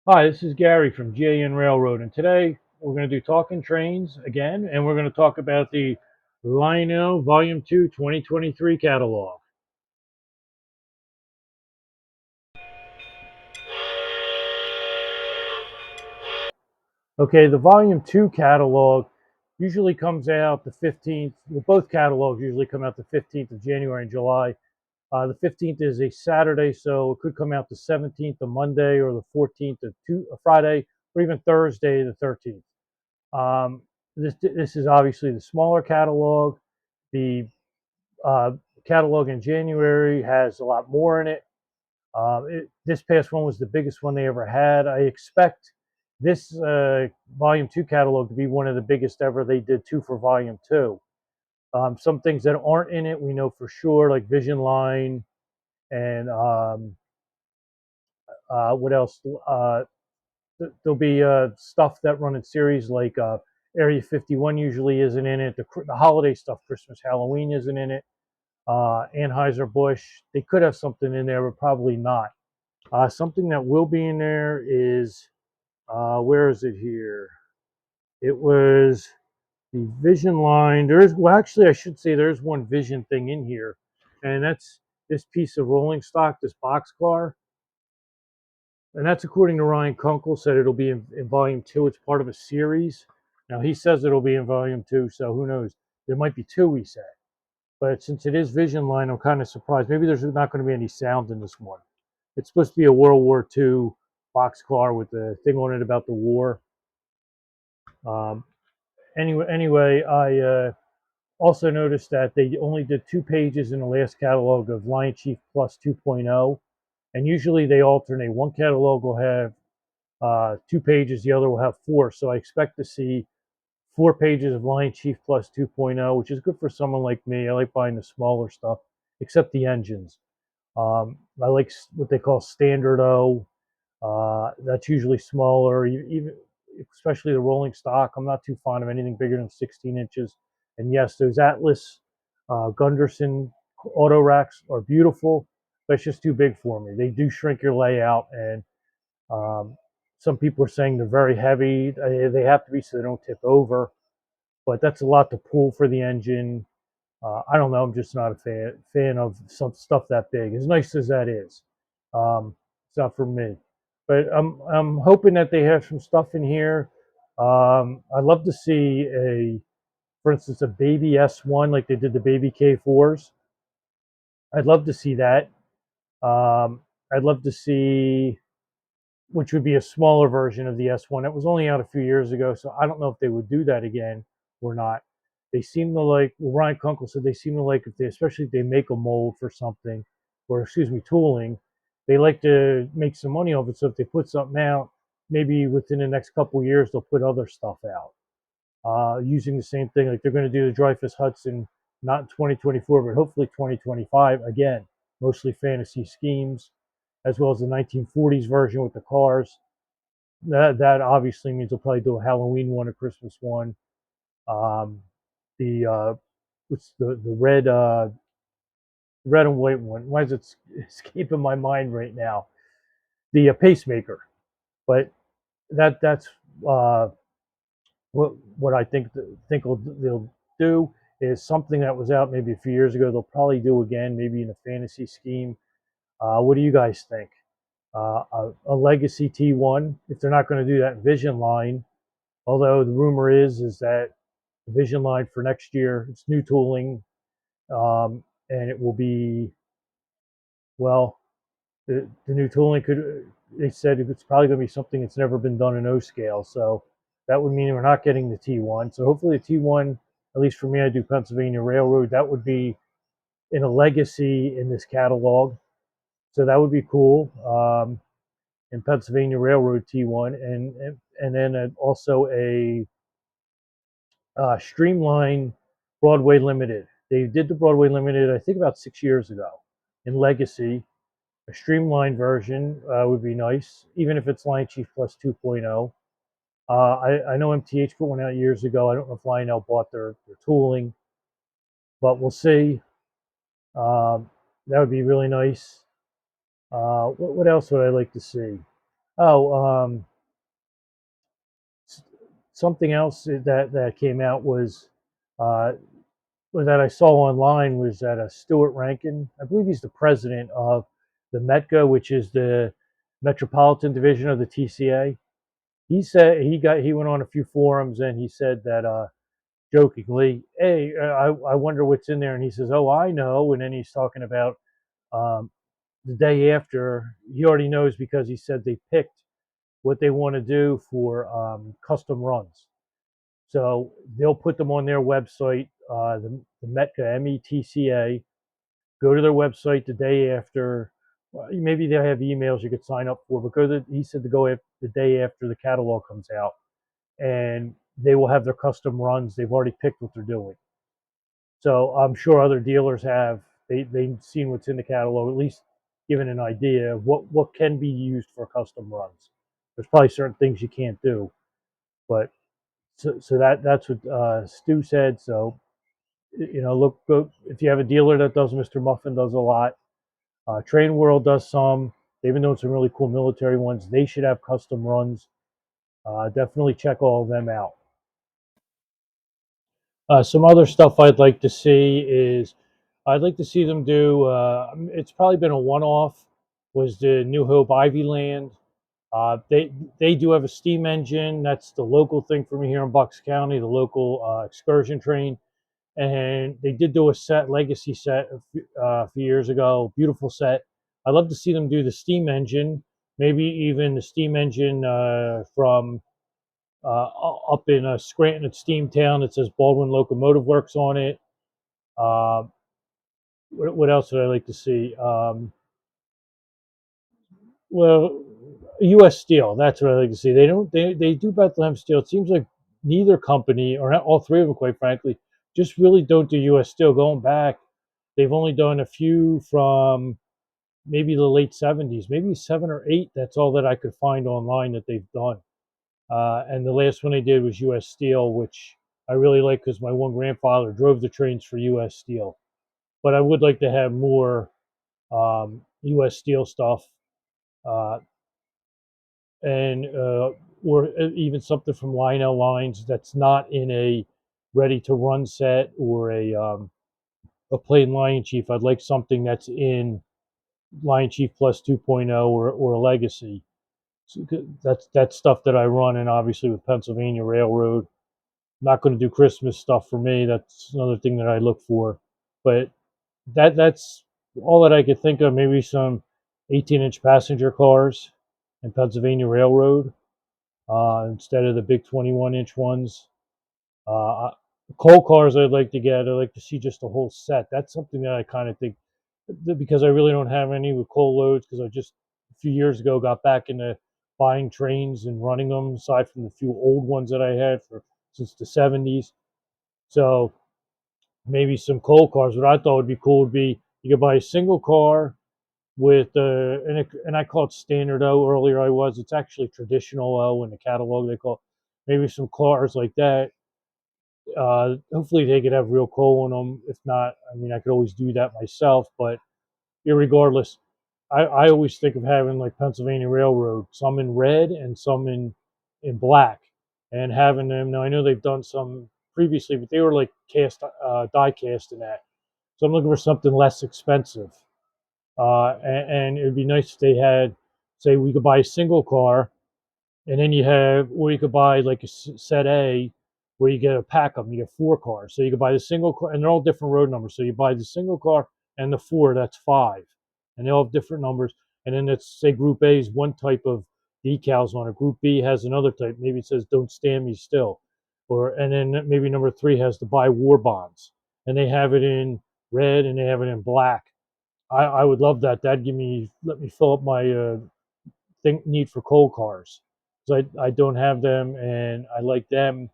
Hi, this is Gary from GAN Railroad, and today we're going to do Talking Trains again, and we're going to talk about the Lionel Vol.2 2023 catalog. Okay, the Volume 2 catalog usually comes out the 15th. Well, both catalogs usually come out the 15th of January and July. The 15th is a Saturday, so it could come out the 17th, a Monday, or the 14th, a Friday, or even Thursday, the 13th. Um, this is obviously the smaller catalog. The uh, catalog in January has a lot more in it. This past one was the biggest one they ever had. I expect this Volume 2 catalog to be one of the biggest ever. They did two for Volume 2. Some things that aren't in it, we know for sure, like Vision Line and what else? There'll be stuff that run in series like Area 51 usually isn't in it. The holiday stuff, Christmas, Halloween isn't in it. Anheuser-Busch. They could have something in there, but probably not. Something that will be in there is, where is it here? It was the Vision line. Well, actually, I should say there's one Vision thing in here, and that's this piece of rolling stock, this boxcar. And that's according to Ryan Kunkel, said it'll be in Volume 2. It's part of a series. Now, he says it'll be in Volume 2, so who knows? There might be two, he said. But since it is Vision Line, I'm kind of surprised. Maybe there's not going to be any sound in this one. It's supposed to be a World War II boxcar with the thing on it about the war. Um, anyway, I also noticed that they only did 2 pages in the last catalog of Lion Chief Plus 2.0, and usually they alternate. One catalog will have 2 pages, the other will have four. So I expect to see 4 pages of Lion Chief Plus 2.0, which is good for someone like me. I like buying the smaller stuff, except the engines. I like what they call standard O. That's usually smaller, even especially the rolling stock. I'm not too fond of anything bigger than 16 inches. And yes, those Atlas Gunderson auto racks are beautiful, but it's just too big for me. They do shrink your layout, and um, some people are saying they're very heavy. They have to be so they don't tip over, but that's a lot to pull for the engine. I don't know. I'm just not a fan of some stuff that big. As nice as that is, it's not for me. But I'm hoping that they have some stuff in here. I'd love to see for instance, a baby S1 like they did the baby K4s. I'd love to see that. Um, I'd love to see which would be a smaller version of the S1. It was only out a few years ago, so I don't know if they would do that again or not. They seem to like, well, Ryan Kunkel said they seem to like, if they, especially if they make a mold for something, or excuse me, tooling, they like to make some money off it. So if they put something out, maybe within the next couple of years, they'll put other stuff out using the same thing. Like they're going to do the Dreyfus Hudson, not in 2024, but hopefully 2025 again, mostly fantasy schemes, as well as the 1940s version with the cars. That obviously means they'll probably do a Halloween one, a Christmas one. Um, the what's the red and white one? Why is it escaping my mind right now? The pacemaker, but that's uh, what I think they'll do is something that was out maybe a few years ago. They'll probably do again, maybe in a fantasy scheme. What do you guys think? A legacy T1, if they're not going to do that Vision line, although the rumor is that the Vision line for next year, it's new tooling, and it will be, well, the new tooling could, they said it's probably going to be something that's never been done in O scale. So that would mean we're not getting the T1. So hopefully the T1, at least for me, I do Pennsylvania Railroad, that would be in a legacy in this catalog. So that would be cool. In Pennsylvania Railroad T1, and then also a Streamline Broadway Limited. They did the Broadway Limited, I think, about 6 years ago in Legacy. A streamlined version would be nice, even if it's Lion Chief Plus 2.0. I know MTH put one out years ago. I don't know if Lionel bought their tooling, but we'll see. That would be really nice. What else would I like to see? Oh, something else that came out uh, was that I saw online was that Stuart Rankin, I believe he's the president of the METCA, which is the Metropolitan Division of the TCA. He said he went on a few forums and he said that jokingly, "Hey, I wonder what's in there," and he says, "Oh, I know," and then he's talking about um, the day after. He already knows because he said they picked what they want to do for custom runs. So they'll put them on their website, the METCA, METCA. Go to their website the day after. Well, maybe they have emails you could sign up for, but he said to go the day after the catalog comes out, and they will have their custom runs. They've already picked what they're doing. So I'm sure other dealers have. They've seen what's in the catalog, at least given an idea of what can be used for custom runs. There's probably certain things you can't do, but so that's what Stu said. So look, go, if you have a dealer that does Mr. Muffin does a lot. Train World does some. They've been doing some really cool military ones. They should have custom runs. Definitely check all of them out. Some other stuff I'd like to see is I'd like to see them do. It's probably been a one-off. Was the New Hope Ivy Land? They do have a steam engine. That's the local thing for me here in Bucks County. The local excursion train, and they did do a legacy set a few years ago. Beautiful set. I'd love to see them do the steam engine. Maybe even the steam engine from up in Scranton at Steamtown. It says Baldwin Locomotive Works on it. Uh, what else would I like to see? Well, U.S. Steel. That's what I like to see. They don't. They do Bethlehem Steel. It seems like neither company, or all three of them, quite frankly, just really don't do U.S. Steel. Going back, they've only done a few from maybe the late '70s, maybe 7 or 8. That's all that I could find online that they've done. And the last one they did was U.S. Steel, which I really like because my one grandfather drove the trains for U.S. Steel. But I would like to have more U.S. Steel stuff, uh, and or even something from Lionel lines that's not in a ready to run set or a plain Lion Chief. I'd like something that's in Lion Chief Plus 2.0 or a Legacy. So that's stuff that I run, and obviously with Pennsylvania Railroad, not going to do Christmas stuff for me. That's another thing that I look for. But that's all that I could think of. Maybe some 18-inch passenger cars in Pennsylvania Railroad instead of the big 21-inch ones. Uh, Coal cars I'd like to get. I'd like to see just a whole set. That's something that I kind of think because I really don't have any with coal loads because I just a few years ago got back into buying trains and running them aside from the few old ones that I had for since the 70s. So maybe some coal cars. What I thought would be cool would be you could buy a single car with and I call it standard O earlier. It's actually traditional O in the catalog. They call it. Maybe some cars like that. Hopefully they could have real coal in them. If not, I mean I could always do that myself. But irregardless, I always think of having like Pennsylvania Railroad, some in red and some in black, and having them. Now I know they've done some previously, but they were like die cast in that. So I'm looking for something less expensive. And it would be nice if they had, say, we could buy a single car, and then or you could buy like a set A, where you get a pack of them. You get 4 cars, so you could buy the single car, and they're all different road numbers. So you buy the single car and the 4, that's 5, and they all have different numbers. And then it's say Group A is one type of decals on it. Group B has another type. Maybe it says "Don't stand me still," and then maybe number 3 has to buy war bonds, and they have it in red and they have it in black. I would love that. That'd let me fill up my need for coal cars because I don't have them and I like them.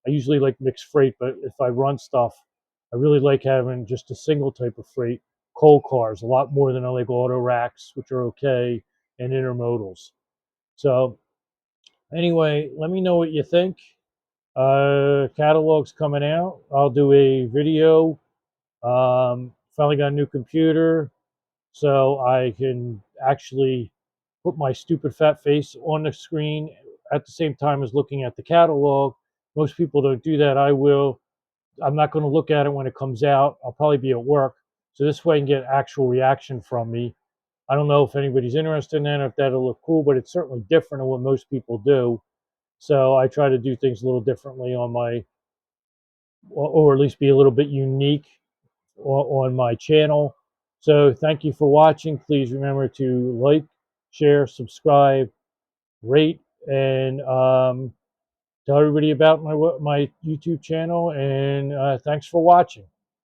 I usually like mixed freight, but if I run stuff, I really like having just a single type of freight. Coal cars a lot more than I like auto racks, which are okay, and intermodals. So anyway, let me know what you think. Catalog's coming out. I'll do a video. Finally got a new computer, so I can actually put my stupid fat face on the screen at the same time as looking at the catalog. Most people don't do that. I will. I'm not going to look at it when it comes out. I'll probably be at work. So this way I can get actual reaction from me. I don't know if anybody's interested in that or if that'll look cool, but it's certainly different than what most people do. So I try to do things a little differently on my, or at least be a little bit unique on my channel. So thank you for watching. Please remember to like, share, subscribe, rate, and tell everybody about my YouTube channel. And thanks for watching.